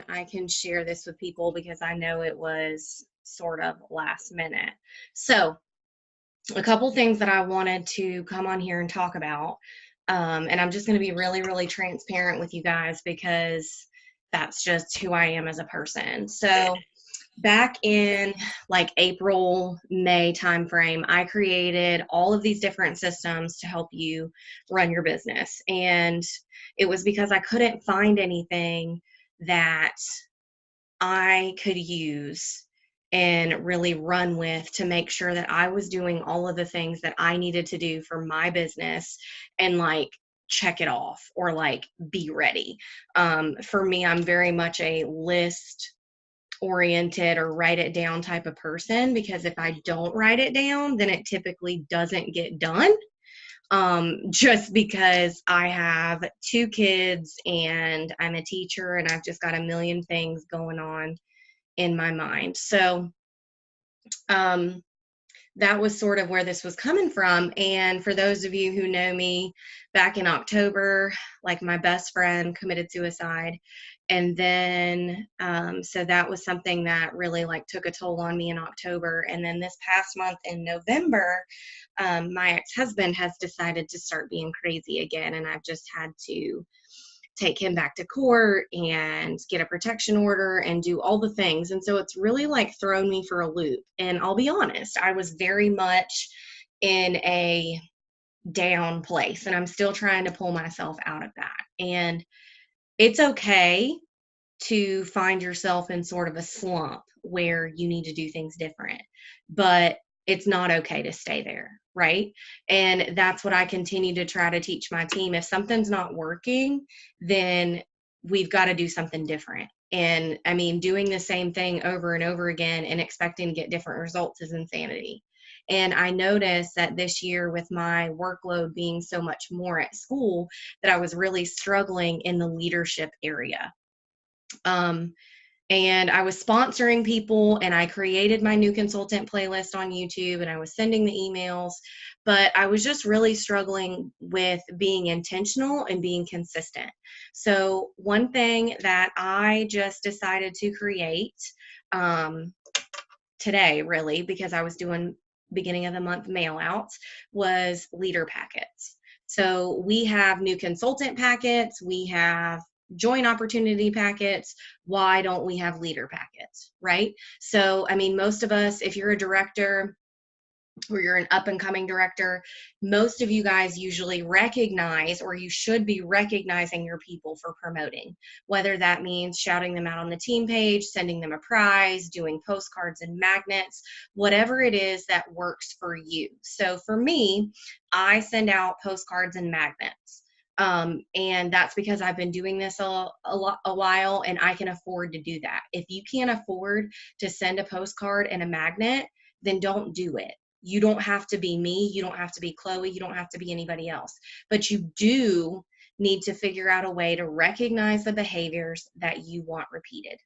I can share this with people because I know it was sort of last minute. So, a couple things that I wanted to come on here and talk about. And I'm just going to be really, really transparent with you guys because that's just who I am as a person. So, back in like April, May timeframe, I created all of these different systems to help you run your business. And it was because I couldn't find anything that I could use and really run with to make sure that I was doing all of the things that I needed to do for my business and like check it off or like be ready. For me, I'm very much a list oriented or write it down type of person because if I don't write it down, then it typically doesn't get done. Just because I have two kids and I'm a teacher and I've just got a million things going on in my mind. So um, that was sort of where this was coming from. And for those of you who know me, back in October, like my best friend committed suicide. And then, so that was something that really like took a toll on me in October. And then this past month in November, my ex-husband has decided to start being crazy again. And I've just had to take him back to court and get a protection order and do all the things. And so it's really like thrown me for a loop. And I'll be honest, I was very much in a down place and I'm still trying to pull myself out of that. And it's okay to find yourself in sort of a slump where you need to do things different, but it's not okay to stay there, right? And that's what I continue to try to teach my team. If something's not working, then we've got to do something different. And I mean, doing the same thing over and over again and expecting to get different results is insanity. And I noticed that this year, with my workload being so much more at school, that I was really struggling in the leadership area. Um, and I was sponsoring people and I created my new consultant playlist on YouTube and I was sending the emails, but I was just really struggling with being intentional and being consistent. So one thing that I just decided to create today, really, because I was doing beginning of the month mail outs, was leader packets. So we have new consultant packets, we have joint opportunity packets. Why don't we have leader packets, right? So, I mean, most of us, if you're a director or you're an up and coming director, most of you guys usually recognize, or you should be recognizing your people for promoting, whether that means shouting them out on the team page, sending them a prize, doing postcards and magnets, whatever it is that works for you. So for me, I send out postcards and magnets. And that's because I've been doing this a while and I can afford to do that. If you can't afford to send a postcard and a magnet, then don't do it. You don't have to be me. You don't have to be Chloe. You don't have to be anybody else. But you do need to figure out a way to recognize the behaviors that you want repeated.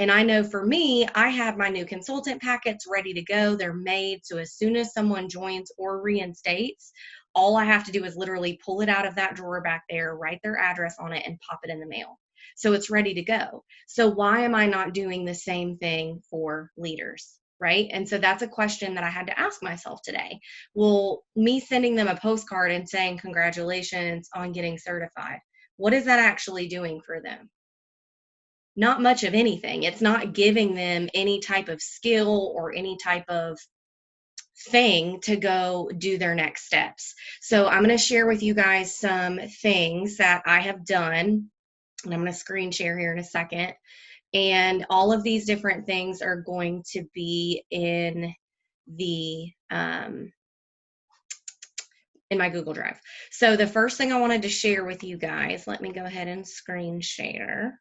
And I know for me, I have my new consultant packets ready to go. They're made. So as soon as someone joins or reinstates, all I have to do is literally pull it out of that drawer back there, write their address on it, and pop it in the mail. So it's ready to go. So why am I not doing the same thing for leaders? Right? And so that's a question that I had to ask myself today. Well, me sending them a postcard and saying congratulations on getting certified, what is that actually doing for them? Not much of anything. It's not giving them any type of skill or any type of thing to go do their next steps. So I'm going to share with you guys some things that I have done, and I'm going to screen share here in a second. And all of these different things are going to be in the in my Google Drive. So the first thing I wanted to share with you guys, let me go ahead and screen share.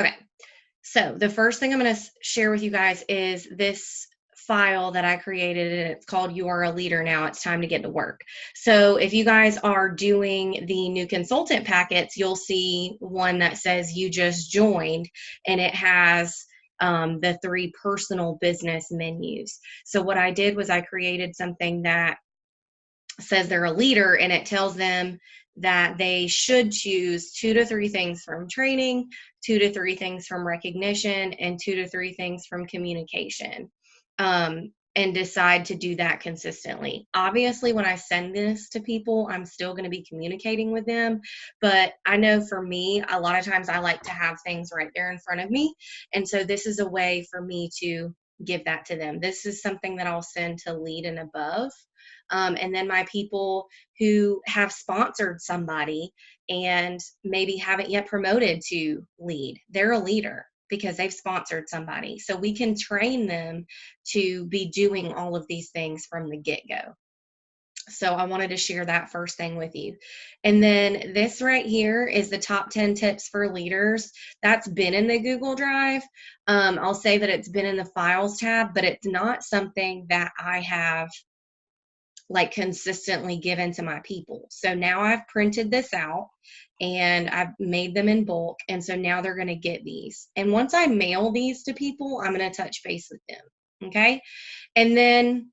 Okay, so the first thing I'm going to share with you guys is this file that I created, and it's called You Are a Leader Now, It's Time to Get to Work. So if you guys are doing the new consultant packets, you'll see one that says you just joined, and it has the 3 personal business menus. So what I did was I created something that says they're a leader, and it tells them that they should choose 2 to 3 things from training, 2 to 3 things from recognition, and 2 to 3 things from communication. And decide to do that consistently. Obviously, when I send this to people, I'm still going to be communicating with them. But I know for me, a lot of times I like to have things right there in front of me. And so this is a way for me to give that to them. This is something that I'll send to lead and above. And then my people who have sponsored somebody and maybe haven't yet promoted to lead, they're a leader because they've sponsored somebody. So we can train them to be doing all of these things from the get-go. So I wanted to share that first thing with you. And then this right here is the top 10 tips for leaders. That's been in the Google Drive. I'll say that it's been in the files tab, but it's not something that I have like consistently given to my people. So now I've printed this out and I've made them in bulk. And so now they're going to get these. And once I mail these to people, I'm going to touch base with them. Okay. And then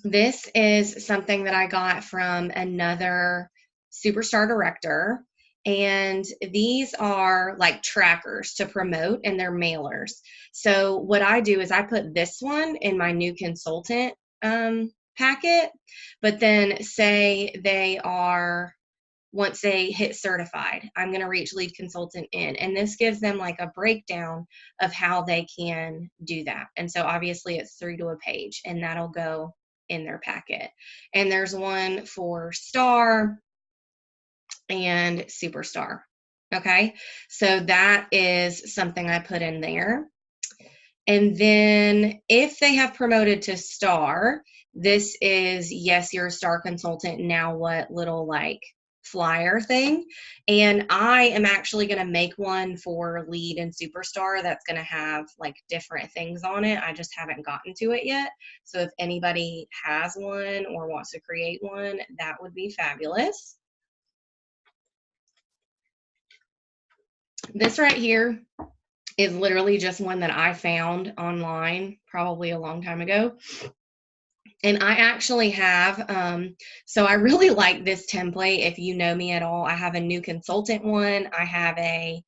this is something that I got from another superstar director. And these are like trackers to promote, and they're mailers. So what I do is I put this one in my new consultant packet, but then say they are, once they hit certified, I'm going to reach lead consultant in, and this gives them like a breakdown of how they can do that. And so obviously it's 3 to a page, and that'll go in their packet. And there's one for star and superstar. Okay, so that is something I put in there. And then if they have promoted to star, this is, yes, you're a star consultant. Now what little like flyer thing. And I am actually going to make one for lead and superstar that's going to have like different things on it. I just haven't gotten to it yet. So if anybody has one or wants to create one, that would be fabulous. This right here is literally just one that I found online probably a long time ago. And I actually have, so I really like this template. If you know me at all, I have a new consultant one. I have a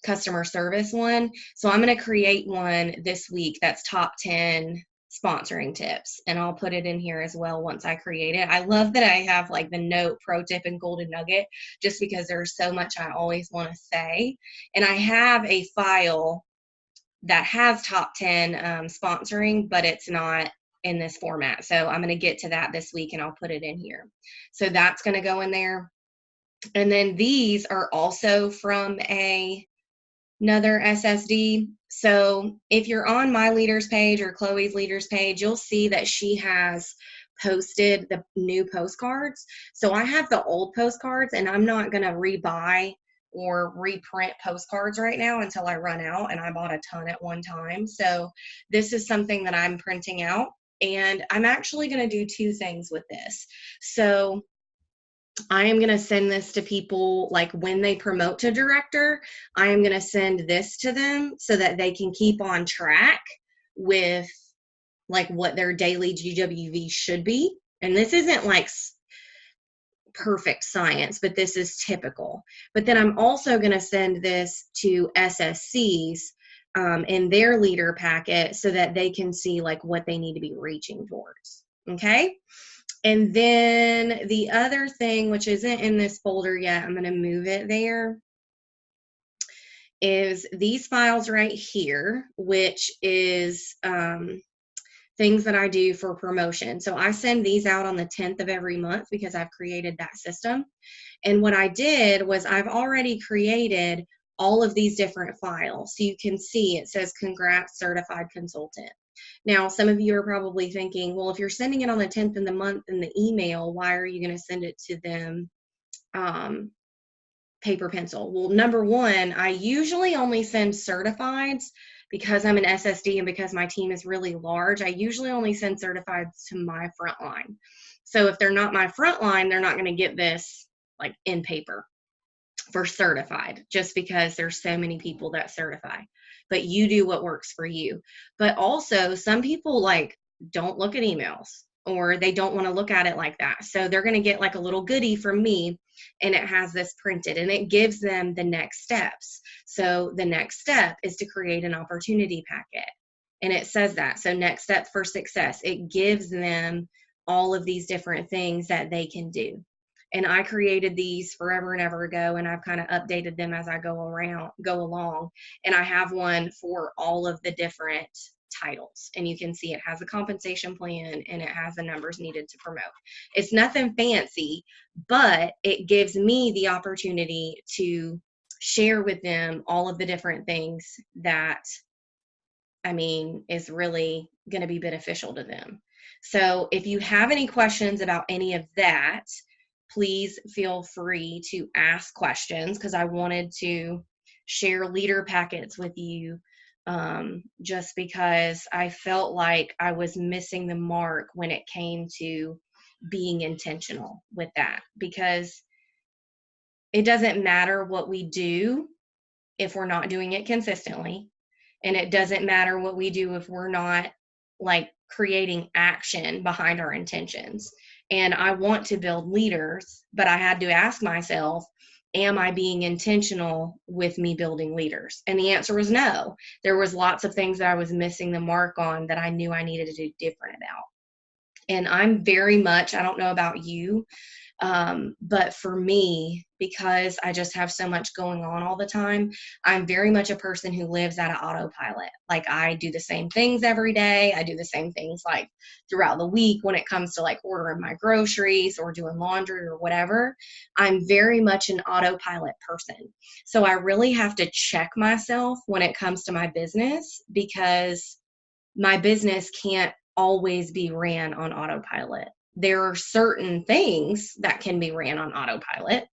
customer service one. So I'm going to create one this week that's top 10 sponsoring tips. And I'll put it in here as well once I create it. I love that I have like the note, pro tip, and golden nugget, just because there's so much I always want to say. And I have a file that has top 10 sponsoring, but it's not in this format. So I'm going to get to that this week and I'll put it in here. So that's going to go in there. And then these are also from another SSD. So if you're on my leaders page or Chloe's leaders page, you'll see that she has posted the new postcards. So I have the old postcards, and I'm not going to rebuy or reprint postcards right now until I run out, and I bought a ton at one time. So this is something that I'm printing out, and I'm actually going to do 2 things with this. So I am going to send this to people like when they promote to director. I am going to send this to them so that they can keep on track with like what their daily GWV should be. And this isn't like perfect science, but this is typical. But then I'm also going to send this to SSCs in their leader packet so that they can see like what they need to be reaching towards. Okay. And then the other thing, which isn't in this folder yet, I'm going to move it there, is these files right here, which is things that I do for promotion. So I send these out on the 10th of every month because I've created that system. And what I did was I've already created all of these different files. So you can see it says, congrats, certified consultant. Now, some of you are probably thinking, well, if you're sending it on the 10th of the month in the email, why are you going to send it to them paper pencil? Well, number one, I usually only send certifieds because I'm an SSD and because my team is really large. I usually only send certifieds to my frontline. So if they're not my frontline, they're not going to get this like in paper for certified, just because there's so many people that certify. But you do what works for you. But also some people like don't look at emails. or they don't want to look at it like that. So they're going to get like a little goodie from me, and it has this printed, and it gives them the next steps. So the next step is to create an opportunity packet. And it says that. So next step for success, it gives them all of these different things that they can do. And I created these forever and ever ago, and I've kind of updated them as I go along. And I have one for all of the different titles, and you can see it has a compensation plan and it has the numbers needed to promote. It's nothing fancy, but it gives me the opportunity to share with them all of the different things that, I mean, is really going to be beneficial to them. So if you have any questions about any of that, please feel free to ask questions, because I wanted to share leader packets with you, just because I felt like I was missing the mark when it came to being intentional with that, because it doesn't matter what we do if we're not doing it consistently. And it doesn't matter what we do if we're not like creating action behind our intentions. And I want to build leaders, but I had to ask myself, am I being intentional with me building leaders? And the answer was no. There was lots of things that I was missing the mark on that I knew I needed to do different about. And I'm very much, I don't know about you, but for me, because I just have so much going on all the time, I'm very much a person who lives out of autopilot. Like, I do the same things every day. I do the same things like throughout the week when it comes to like ordering my groceries or doing laundry or whatever. I'm very much an autopilot person. So I really have to check myself when it comes to my business, because my business can't always be ran on autopilot. There are certain things that can be ran on autopilot,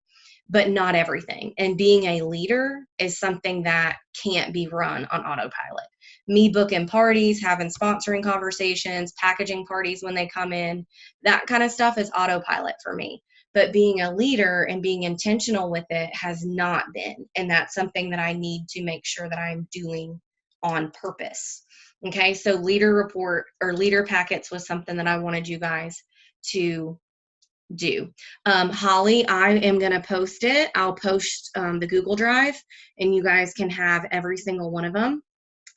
but not everything. And being a leader is something that can't be run on autopilot. Me booking parties, having sponsoring conversations, packaging parties when they come in, that kind of stuff is autopilot for me. But being a leader and being intentional with it has not been. And that's something that I need to make sure that I'm doing on purpose. Okay, so leader report or leader packets was something that I wanted you guys to do. Holly, I am going to post it. I'll post the Google Drive, and you guys can have every single one of them.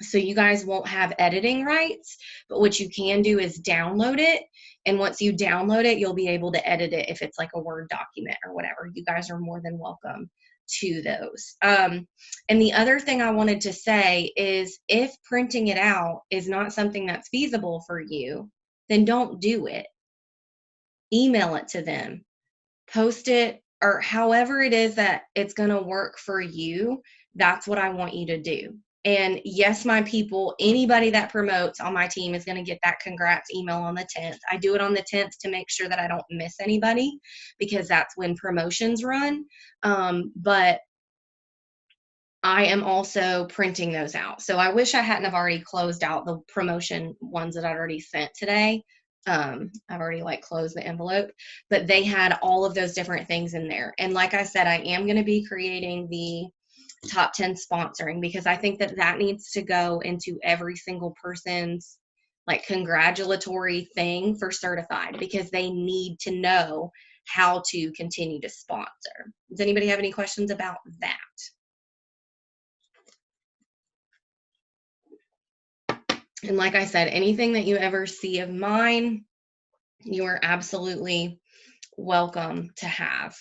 So you guys won't have editing rights, but what you can do is download it. And once you download it, you'll be able to edit it if it's like a Word document or whatever. You guys are more than welcome to those. And the other thing I wanted to say is, if printing it out is not something that's feasible for you, then don't do it. Email it to them, post it, or however it is that it's going to work for you. That's what I want you to do. And yes, my people, anybody that promotes on my team is going to get that congrats email on the 10th. I do it on the 10th to make sure that I don't miss anybody, because that's when promotions run. But I am also printing those out. So I wish I hadn't have already closed out the promotion ones that I'd already sent today. I've already like closed the envelope, but they had all of those different things in there. And like I said, I am going to be creating the top 10 sponsoring, because I think that that needs to go into every single person's like congratulatory thing for certified, because they need to know how to continue to sponsor. Does anybody have any questions about that? And like I said, anything that you ever see of mine, you are absolutely welcome to have.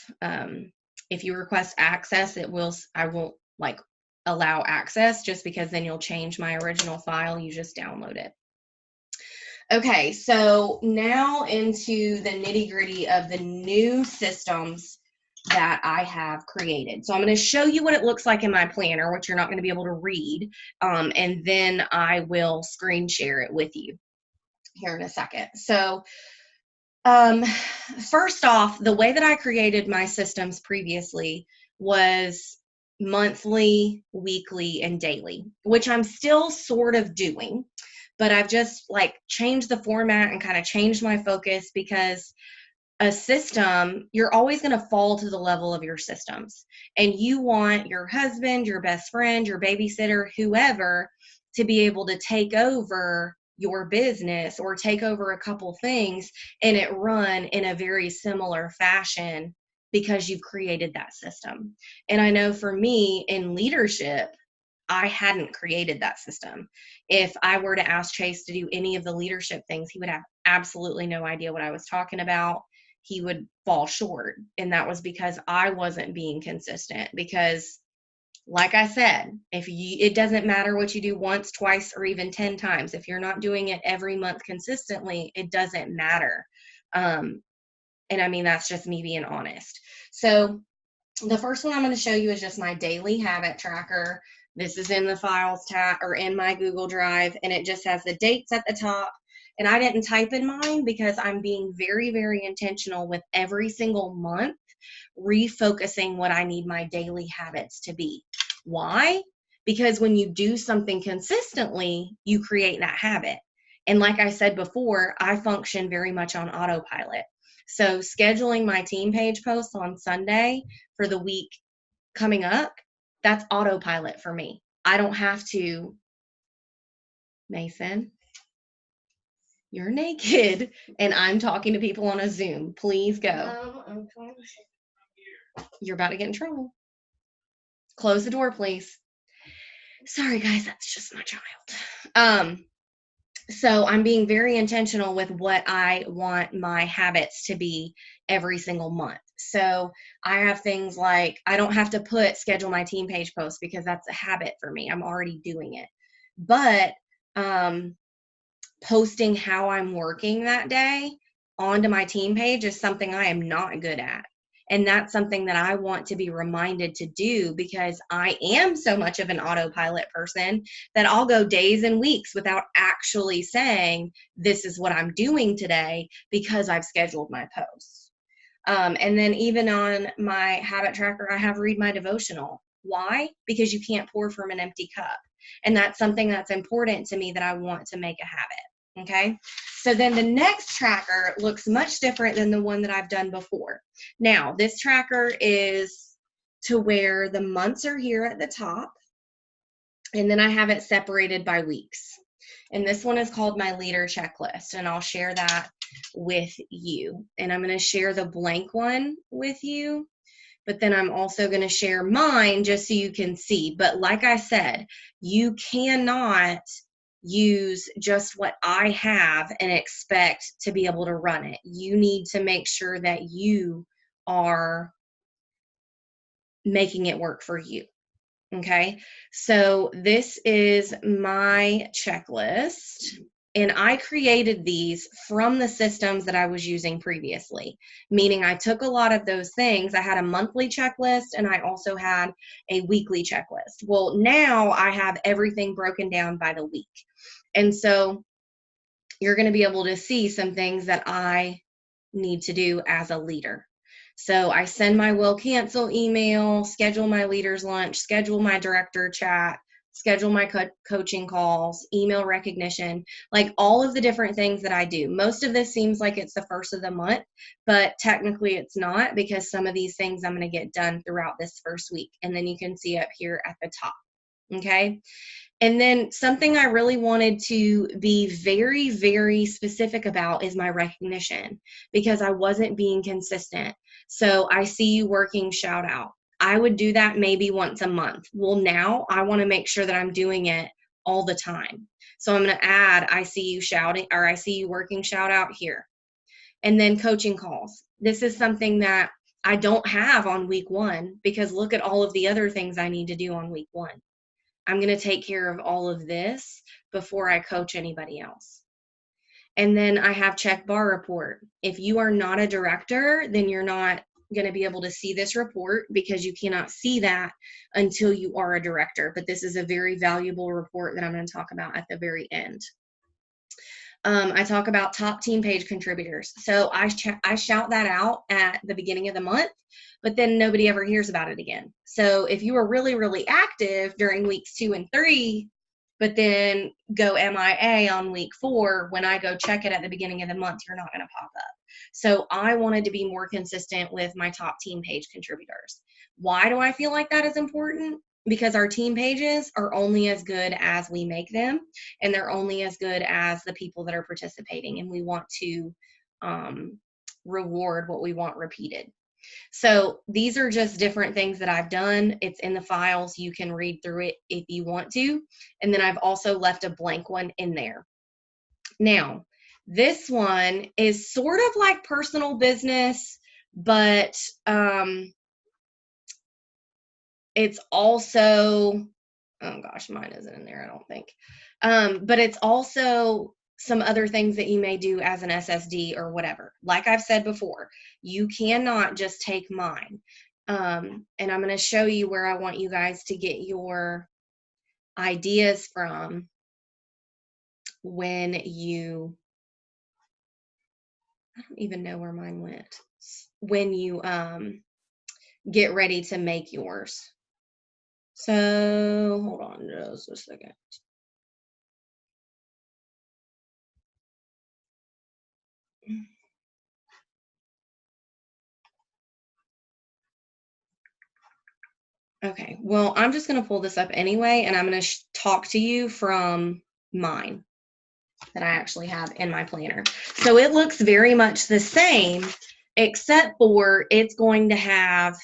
If you request access, I won't like allow access, just because then you'll change my original file. You just download it. Okay, so now into the nitty-gritty of the new systems that I have created. So I'm going to show you what it looks like in my planner, which you're not going to be able to read, and then I will screen share it with you here in a second. So first off, the way that I created my systems previously was monthly, weekly, and daily, which I'm still sort of doing, but I've just like changed the format and kind of changed my focus, because a system, you're always going to fall to the level of your systems, and you want your husband, your best friend, your babysitter, whoever, to be able to take over your business or take over a couple things and it run in a very similar fashion because you've created that system. And I know for me in leadership, I hadn't created that system. If I were to ask Chase to do any of the leadership things, he would have absolutely no idea what I was talking about. He would fall short. And that was because I wasn't being consistent. Because, like I said, it doesn't matter what you do once, twice, or even 10 times. If you're not doing it every month consistently, it doesn't matter. And I mean, that's just me being honest. So the first one I'm going to show you is just my daily habit tracker. This is in the files tab or in my Google Drive, and it just has the dates at the top. And I didn't type in mine because I'm being very, very intentional with every single month refocusing what I need my daily habits to be. Why? Because when you do something consistently, you create that habit. And like I said before, I function very much on autopilot. So scheduling my team page posts on Sunday for the week coming up, that's autopilot for me. I don't have to, Mason, you're naked and I'm talking to people on a Zoom. Please go. I'm trying to. You're about to get in trouble. Close the door, please. Sorry, guys, that's just my child. So I'm being very intentional with what I want my habits to be every single month. So I have things like, I don't have to schedule my team page post because that's a habit for me. I'm already doing it. But posting how I'm working that day onto my team page is something I am not good at. And that's something that I want to be reminded to do because I am so much of an autopilot person that I'll go days and weeks without actually saying, this is what I'm doing today because I've scheduled my posts. And then even on my habit tracker, I have read my devotional. Why? Because you can't pour from an empty cup. And that's something that's important to me that I want to make a habit. Okay, so then the next tracker looks much different than the one that I've done before. Now, this tracker is to where the months are here at the top, and then I have it separated by weeks. And this one is called my leader checklist, and I'll share that with you. And I'm going to share the blank one with you, but then I'm also going to share mine just so you can see. But like I said, you cannot use just what I have and expect to be able to run it. You need to make sure that you are making it work for you. Okay, so this is my checklist, and I created these from the systems that I was using previously, meaning I took a lot of those things. I had a monthly checklist and I also had a weekly checklist. Well, now I have everything broken down by the week. And so you're going to be able to see some things that I need to do as a leader. So I send my will cancel email, schedule my leader's lunch, schedule my director chat, schedule my coaching calls, email recognition, like all of the different things that I do. Most of this seems like it's the first of the month, but technically it's not because some of these things I'm going to get done throughout this first week. And then you can see up here at the top. Okay. And then something I really wanted to be very, very specific about is my recognition because I wasn't being consistent. So I see you working, shout out. I would do that maybe once a month. Well, now I want to make sure that I'm doing it all the time. So I'm going to add, I see you shouting, or I see you working, shout out here. And then coaching calls. This is something that I don't have on week one because look at all of the other things I need to do on week one. I'm going to take care of all of this before I coach anybody else. And then I have check bar report. If you are not a director, then you're not going to be able to see this report because you cannot see that until you are a director. But this is a very valuable report that I'm going to talk about at the very end. I talk about top team page contributors. So I shout that out at the beginning of the month, but then nobody ever hears about it again. So if you were really, really active during weeks 2 and 3, but then go MIA on week 4, when I go check it at the beginning of the month, you're not going to pop up. So I wanted to be more consistent with my top team page contributors. Why do I feel like that is important? because our team pages are only as good as we make them, and they're only as good as the people that are participating, and we want to reward what we want repeated. So these are just different things that I've done. It's in the files. You can read through it if you want to. And then I've also left a blank one in there. Now, this one is sort of like personal business, but it's also, oh gosh, mine isn't in there, I don't think. But it's also some other things that you may do as an SSD or whatever. Like I've said before, you cannot just take mine. And I'm going to show you where I want you guys to get your ideas from when you, I don't even know where mine went, when you get ready to make yours. So hold on just a second. Okay, well, I'm just going to pull this up anyway, and I'm going to talk to you from mine that I actually have in my planner. So it looks very much the same, except for it's going to have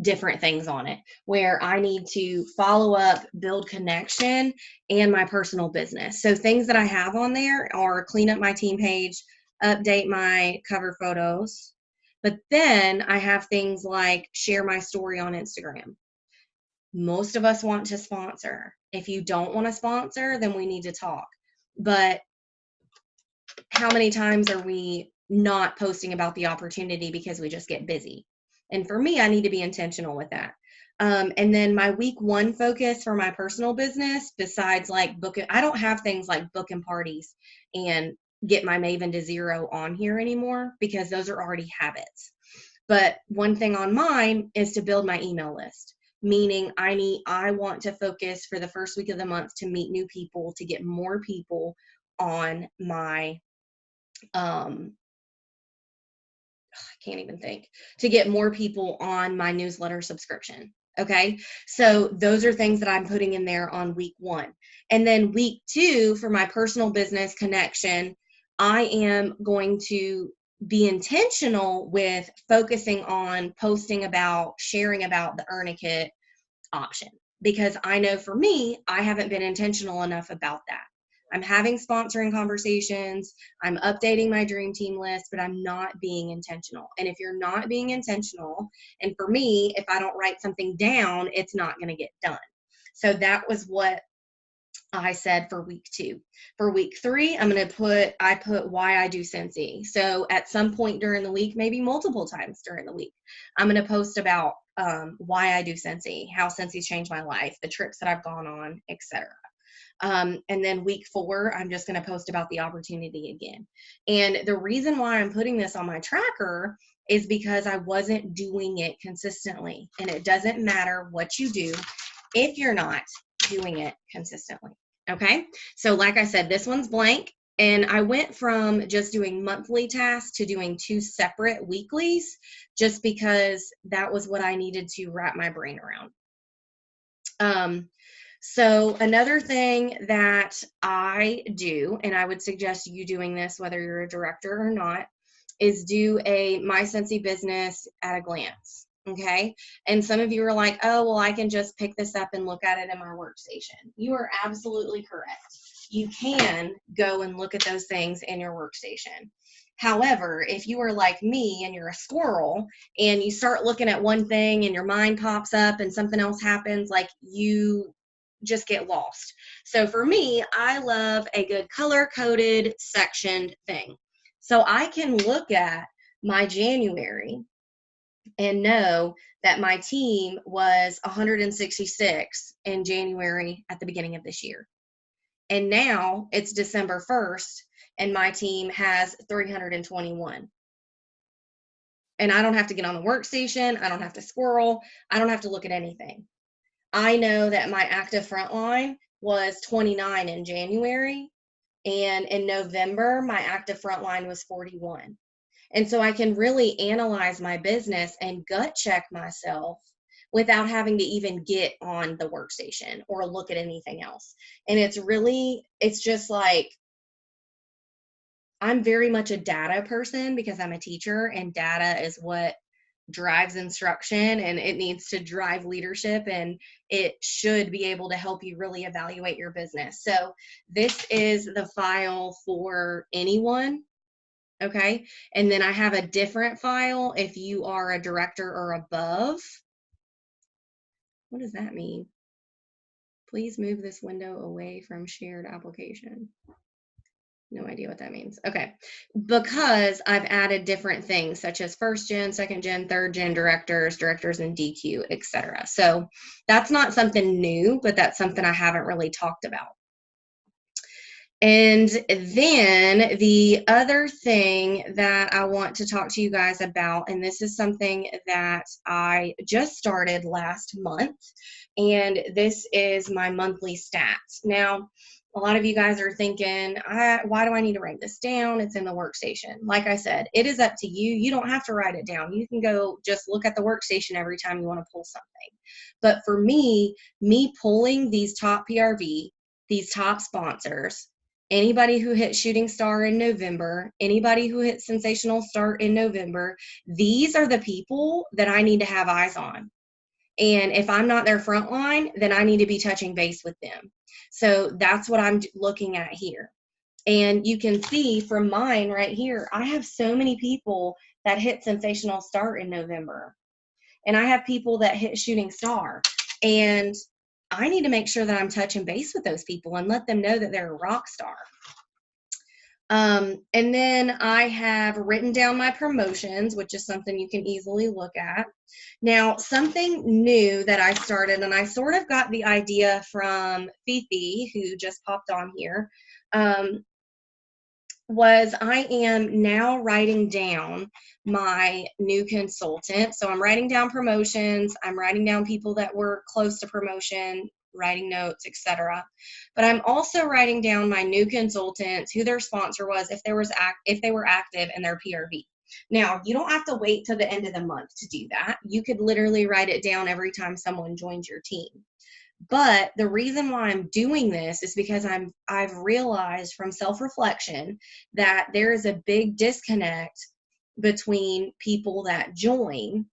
different things on it where I need to follow up, build connection, and my personal business. So things that I have on there are clean up my team page, update my cover photos, but then I have things like share my story on Instagram. Most of us want to sponsor. If you don't want to sponsor, then we need to talk. But how many times are we not posting about the opportunity because we just get busy? And for me, I need to be intentional with that. And then my week 1 focus for my personal business, besides like booking, I don't have things like booking parties and get my Maven to zero on here anymore because those are already habits. But one thing on mine is to build my email list, meaning I want to focus for the first week of the month to meet new people, to get more people on my I can't even think, to get more people on my newsletter subscription. Okay. So those are things that I'm putting in there on week 1. And then week 2 for my personal business connection, I am going to be intentional with focusing on posting about, sharing about the Earn a Kit option, because I know for me, I haven't been intentional enough about that. I'm having sponsoring conversations, I'm updating my dream team list, but I'm not being intentional. And if you're not being intentional, and for me, if I don't write something down, it's not going to get done. So that was what I said for week 2. For week 3, I put why I do Scentsy. So at some point during the week, maybe multiple times during the week, I'm going to post about why I do Scentsy, how Scentsy's changed my life, the trips that I've gone on, etc. And then week 4, I'm just going to post about the opportunity again. And the reason why I'm putting this on my tracker is because I wasn't doing it consistently. And it doesn't matter what you do if you're not doing it consistently. Okay. So like I said, this one's blank. And I went from just doing monthly tasks to doing 2 separate weeklies, just because that was what I needed to wrap my brain around. So another thing that I do, and I would suggest you doing this whether you're a director or not, is do a My Scentsy Business at a glance. Okay. And some of you are like, oh, well, I can just pick this up and look at it in my workstation. You are absolutely correct. You can go and look at those things in your workstation. However, if you are like me and you're a squirrel and you start looking at one thing and your mind pops up and something else happens, like you just get lost. So for me, I love a good color-coded sectioned thing. So I can look at my January and know that my team was 166 in January at the beginning of this year. And now it's December 1st and my team has 321. And I don't have to get on the workstation. I don't have to squirrel. I don't have to look at anything. I know that my active frontline was 29 in January. And in November, my active frontline was 41. And so I can really analyze my business and gut check myself without having to even get on the workstation or look at anything else. And it's just like, I'm very much a data person because I'm a teacher, and data is what drives instruction, and it needs to drive leadership, and it should be able to help you really evaluate your business. So this is the file for anyone. Okay. And then I have a different file if you are a director or above. What does that mean? Please move this window away from shared application. No idea what that means. Okay. Because I've added different things such as first gen, second gen, third gen directors, directors in DQ, etc. So that's not something new, but that's something I haven't really talked about. And then the other thing that I want to talk to you guys about, and this is something that I just started last month, and this is my monthly stats. Now, a lot of you guys are thinking, why do I need to write this down? It's in the workstation. Like I said, it is up to you. You don't have to write it down. You can go just look at the workstation every time you want to pull something. But for me pulling these top PRV, these top sponsors, anybody who hit Shooting Star in November, anybody who hit Sensational Start in November, these are the people that I need to have eyes on. And if I'm not their frontline, then I need to be touching base with them. So that's what I'm looking at here. And you can see from mine right here, I have so many people that hit Sensational Start in November. And I have people that hit Shooting Star. And I need to make sure that I'm touching base with those people and let them know that they're a rock star. And then I have written down my promotions, which is something you can easily look at. Now, something new that I started, and I sort of got the idea from Fifi, who just popped on here, was I am now writing down my new consultant. So I'm writing down promotions, I'm writing down people that were close to promotion, writing notes, etc. But I'm also writing down my new consultants, who their sponsor was, if they were active, and their PRV. Now, you don't have to wait till the end of the month to do that. You could literally write it down every time someone joins your team. But the reason why I'm doing this is because I've realized from self-reflection that there is a big disconnect between people that join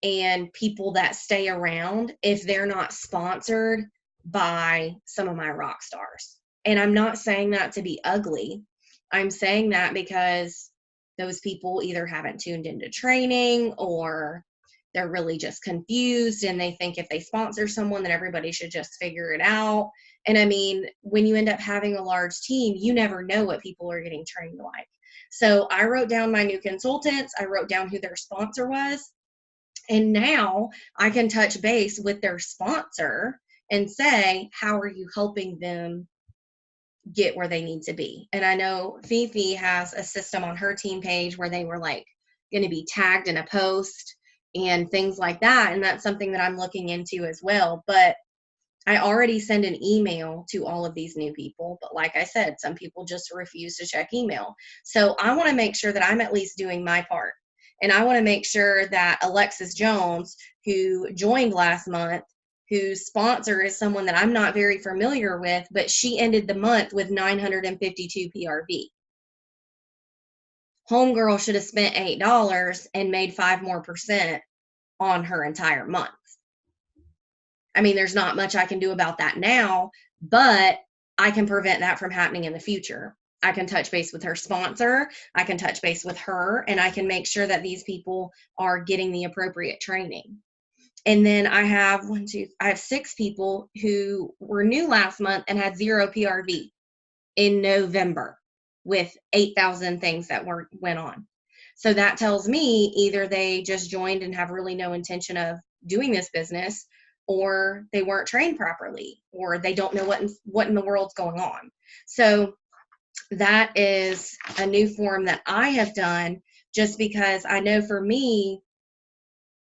and people that stay around if they're not sponsored by some of my rock stars. And I'm not saying that to be ugly. I'm saying that because those people either haven't tuned into training, or they're really just confused and they think if they sponsor someone that everybody should just figure it out. And I mean, when you end up having a large team, you never know what people are getting trained like. So I wrote down my new consultants, I wrote down who their sponsor was, and now I can touch base with their sponsor and say, how are you helping them get where they need to be? And I know Fifi has a system on her team page where they were like going to be tagged in a post and things like that. And that's something that I'm looking into as well. But I already send an email to all of these new people. But like I said, some people just refuse to check email. So I want to make sure that I'm at least doing my part. And I want to make sure that Alexis Jones, who joined last month, whose sponsor is someone that I'm not very familiar with, but she ended the month with 952 PRV. Homegirl should have spent $8 and made 5% more on her entire month. I mean, there's not much I can do about that now, but I can prevent that from happening in the future. I can touch base with her sponsor, I can touch base with her, and I can make sure that these people are getting the appropriate training. And then I have 6 people who were new last month and had 0 PRV in November with 8,000 things that went on. So that tells me either they just joined and have really no intention of doing this business, or they weren't trained properly, or they don't know what in the world's going on. So that is a new form that I have done, just because I know for me,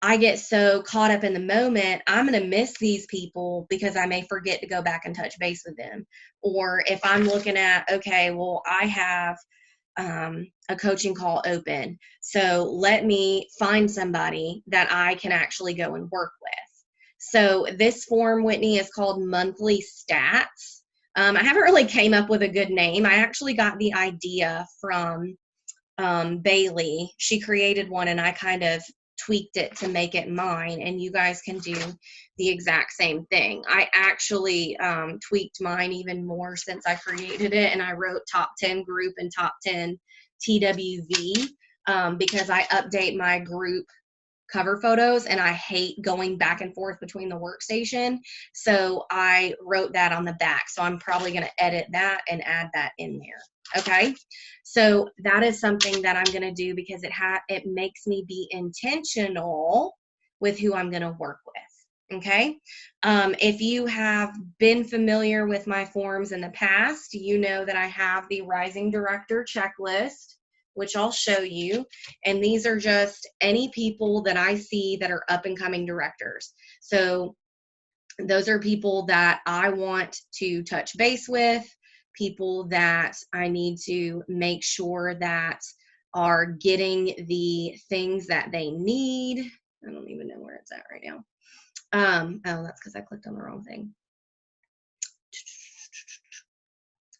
I get so caught up in the moment, I'm going to miss these people because I may forget to go back and touch base with them. Or if I'm looking at, okay, well, I have a coaching call open, so let me find somebody that I can actually go and work with. So this form, Whitney, is called Monthly Stats. I haven't really came up with a good name. I actually got the idea from Bailey. She created one and I kind of tweaked it to make it mine, and you guys can do the exact same thing. I actually tweaked mine even more since I created it, and I wrote top 10 group and top 10 TWV because I update my group cover photos and I hate going back and forth between the workstation. So I wrote that on the back. So I'm probably going to edit that and add that in there. Okay. So that is something that I'm going to do because it makes me be intentional with who I'm going to work with. Okay. If you have been familiar with my forms in the past, you know that I have the Rising Director checklist, which I'll show you. And these are just any people that I see that are up and coming directors. So those are people that I want to touch base with, people that I need to make sure that are getting the things that they need. I don't even know where it's at right now. Oh, that's because I clicked on the wrong thing.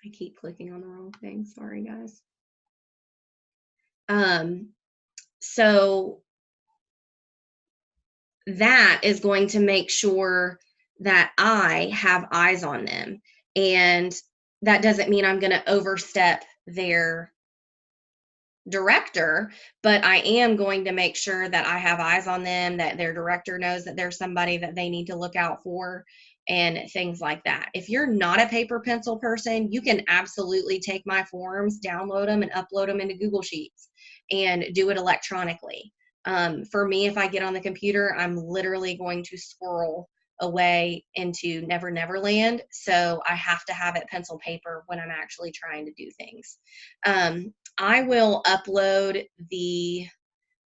I keep clicking on the wrong thing. Sorry, guys. So that is going to make sure that I have eyes on them. And that doesn't mean I'm going to overstep their director, but I am going to make sure that I have eyes on them, that their director knows that there's somebody that they need to look out for, and things like that. If you're not a paper pencil person, you can absolutely take my forms, download them, and upload them into Google Sheets and do it electronically. For me, if I get on the computer, I'm literally going to scroll away into Never Never Land. So I have to have it pencil paper when I'm actually trying to do things. I will upload the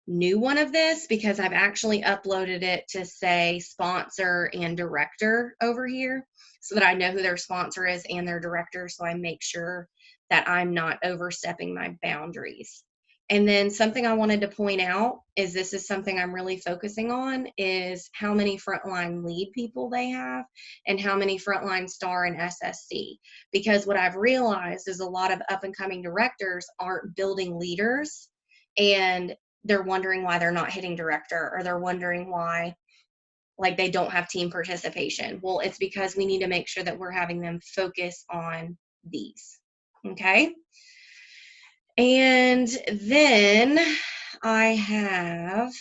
new one of this because I've actually uploaded it to say sponsor and director over here so that I know who their sponsor is and their director, so I make sure that I'm not overstepping my boundaries. And then something I wanted to point out is this is something I'm really focusing on is how many frontline lead people they have and how many frontline star and SSC. Because what I've realized is a lot of up and coming directors aren't building leaders, and they're wondering why they're not hitting director, or they're wondering why like they don't have team participation. Well, it's because we need to make sure that we're having them focus on these. Okay. And then I have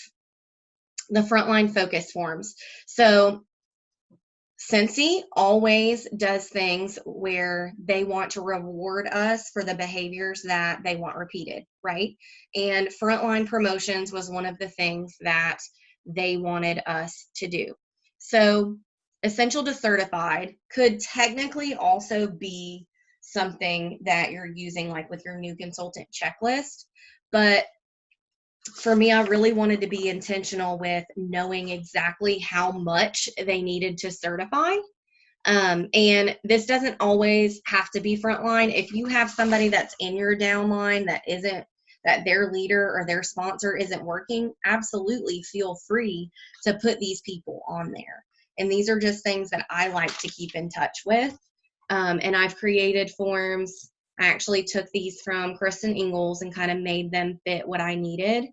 the frontline focus forms. So Scentsy always does things where they want to reward us for the behaviors that they want repeated, right? And frontline promotions was one of the things that they wanted us to do. So essential to certified could technically also be something that you're using like with your new consultant checklist. But for me, I really wanted to be intentional with knowing exactly how much they needed to certify. And this doesn't always have to be frontline. If you have somebody that's in your downline that their leader or their sponsor isn't working, absolutely feel free to put these people on there. And these are just things that I like to keep in touch with. And I've created forms. I actually took these from Kristen Ingalls and kind of made them fit what I needed.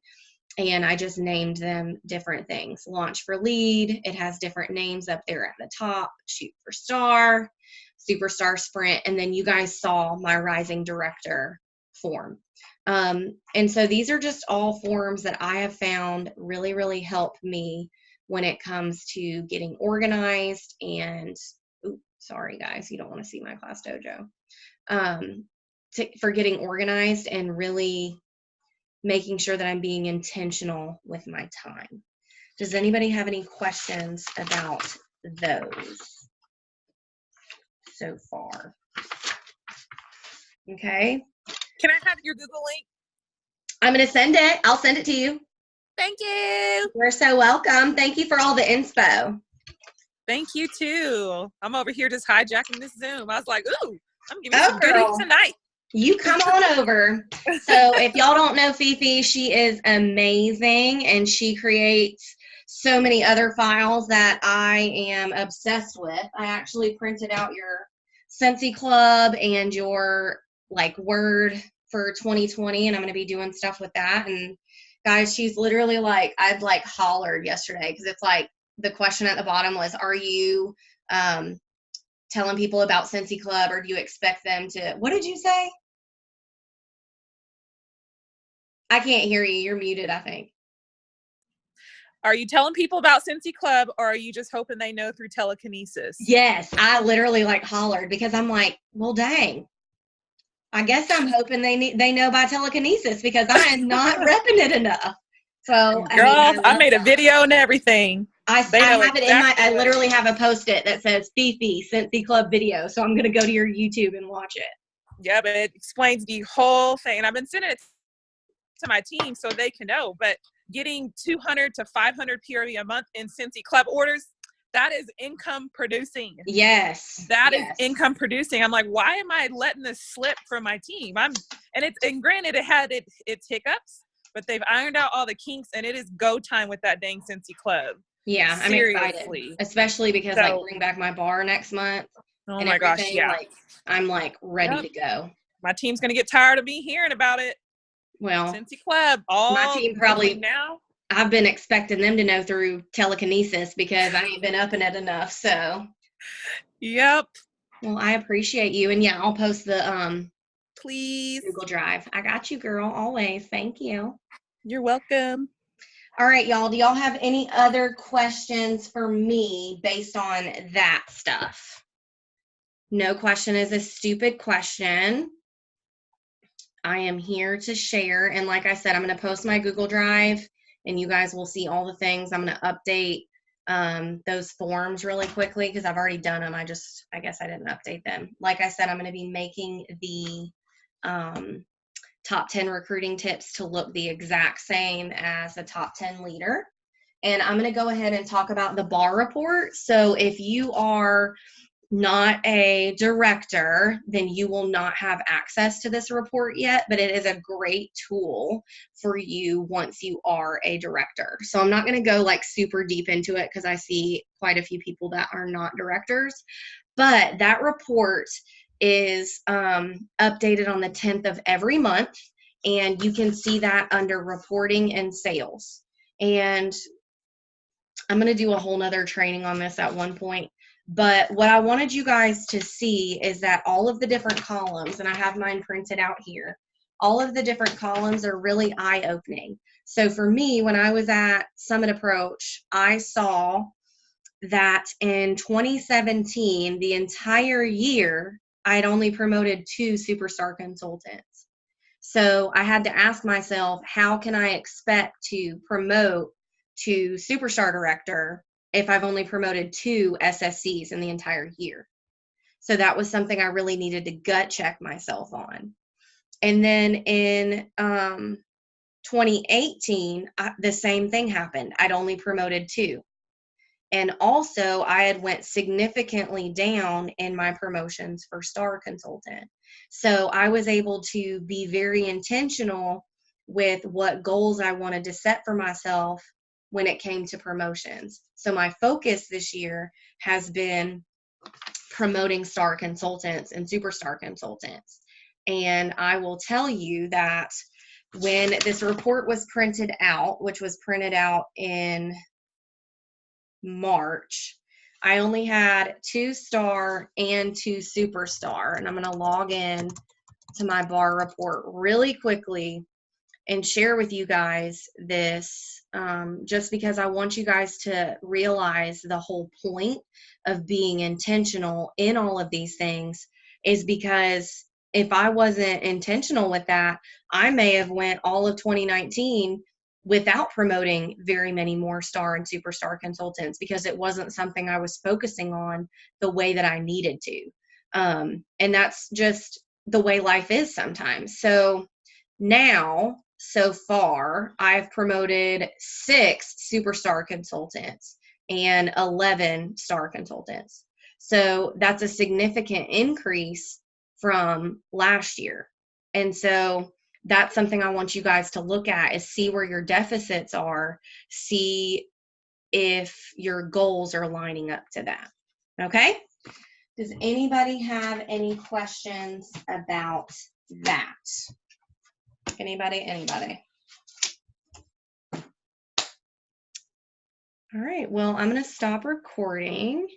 And I just named them different things. Launch for lead. It has different names up there at the top. Shoot for star, superstar sprint. And then you guys saw my rising director form. And so these are just all forms that I have found really, really help me when it comes to getting organized and, oops, sorry guys, you don't want to see my class dojo. For getting organized and really making sure that I'm being intentional with my time. Does anybody have any questions about those so far? Okay. Can I have your Google link? I'm going to send it. I'll send it to you. Thank you. You're so welcome. Thank you for all the inspo. Thank you too. I'm over here just hijacking this Zoom. I was like, ooh, I'm giving you some goodies tonight. You come on over. So if y'all don't know Fifi, she is amazing and she creates so many other files that I am obsessed with. I actually printed out your Scentsy Club and your like word for 2020, and I'm going to be doing stuff with that. And guys, she's literally like, I'd like hollered yesterday because it's like the question at the bottom was, are you telling people about Scentsy Club, or do you expect them to, what did you say? I can't hear you. You're muted, I think. Are you telling people about Scentsy Club, or are you just hoping they know through telekinesis? Yes, I literally like hollered because I'm like, well, dang. I guess I'm hoping they know by telekinesis because I am not repping it enough. So, Girl, I love made a that. video and everything. I They know have it in exactly I what it literally is. have a post-it that says Fifi Scentsy Club video. So I'm going to go to your YouTube and watch it. Yeah, but it explains the whole thing. And I've been sending it to my team so they can know. But getting 200 to 500 PRV a month in Scentsy Club orders, that is income producing. Yes. That is Yes. income producing. I'm like, why am I letting this slip from my team? And granted it had its hiccups, but they've ironed out all the kinks, and it is go time with that dang Scentsy Club. Yeah, I'm excited, Seriously. especially because like So, bring back my bar next month oh and my gosh, everything. yeah. Like I'm like ready Yep. to go. My team's gonna get tired of me hearing about it. Well, Scentsy Club, my all team probably, between now. I've been expecting them to know through telekinesis because I ain't been upping it enough. So, Yep. well, I appreciate you. And yeah, I'll post the Please. Google Drive. I got you, girl, always. Thank you. You're welcome. All right, y'all. Do y'all have any other questions for me based on that stuff? No question is a stupid question. I am here to share. And like I said, I'm going to post my Google Drive and you guys will see all the things. I'm going to update those forms really quickly because I've already done them. I guess I didn't update them. Like I said, I'm going to be making the top 10 recruiting tips to look the exact same as the top 10 leader. And I'm going to go ahead and talk about the bar report. So if you are not a director, then you will not have access to this report yet, but it is a great tool for you once you are a director. So I'm not going to go like super deep into it because I see quite a few people that are not directors, but that report is updated on the 10th of every month, and you can see that under reporting and sales. And I'm going to do a whole nother training on this at one point. But what I wanted you guys to see is that all of the different columns, and I have mine printed out here, all of the different columns are really eye-opening. So for me, when I was at Summit Approach, I saw that in 2017, the entire year, I had only promoted 2 superstar consultants. So I had to ask myself, how can I expect to promote to superstar director if I've only promoted 2 SSCs in the entire year? So that was something I really needed to gut check myself on. And then in 2018, the same thing happened. I'd only promoted 2. And also I had went significantly down in my promotions for star consultant. So I was able to be very intentional with what goals I wanted to set for myself when it came to promotions. So my focus this year has been promoting star consultants and superstar consultants. And I will tell you that when this report was printed out, which was printed out in March, I only had 2 star and 2 superstar. And I'm going to log in to my bar report really quickly and share with you guys this, just because I want you guys to realize the whole point of being intentional in all of these things is because if I wasn't intentional with that, I may have went all of 2019 without promoting very many more star and superstar consultants because it wasn't something I was focusing on the way that I needed to. And that's just the way life is sometimes. So now, so far, I've promoted 6 superstar consultants and 11 star consultants. So that's a significant increase from last year. And so that's something I want you guys to look at is see where your deficits are, see if your goals are lining up to that. Okay? Does anybody have any questions about that? Anybody? Anybody? All right, well, I'm going to stop recording.